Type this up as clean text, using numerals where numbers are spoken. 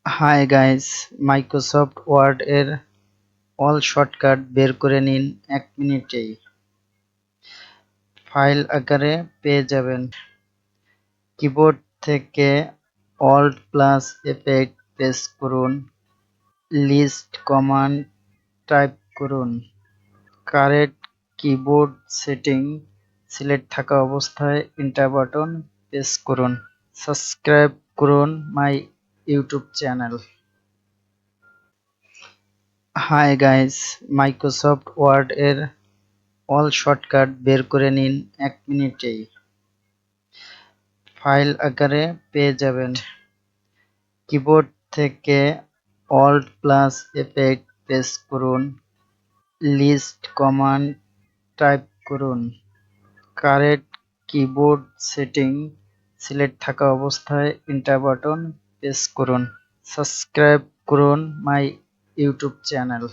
High guys, Microsoft Word এর all shortcut বের করে নিন 1 মিনিটেই। ফাইল আকারে পেয়ে যাবেন। কিবোর্ড থেকে অল্ট প্লাস F8 প্রেস করুন। লিস্ট কমান্ড টাইপ করুন। কারেন্ট কিবোর্ড সেটিং সিলেক্ট থাকা অবস্থায় এন্টার বাটন প্রেস করুন। সাবস্ক্রাইব করুন my YouTube channel. Hi guys, Microsoft Word এর অল শর্টকাট বের করে নিন 1 মিনিটেই। ফাইল আকারে পেয়ে যাবেন। কিবোর্ড থেকে অল্ট প্লাস F8 প্রেস করুন। লিস্ট কমান্ড টাইপ করুন। কারেন্ট কিবোর্ড সেটিং সিলেক্ট থাকা অবস্থায় এন্টার বাটন প্রেস করুন। সাবস্ক্রাইব করুন মাই ইউটিউব চ্যানেল।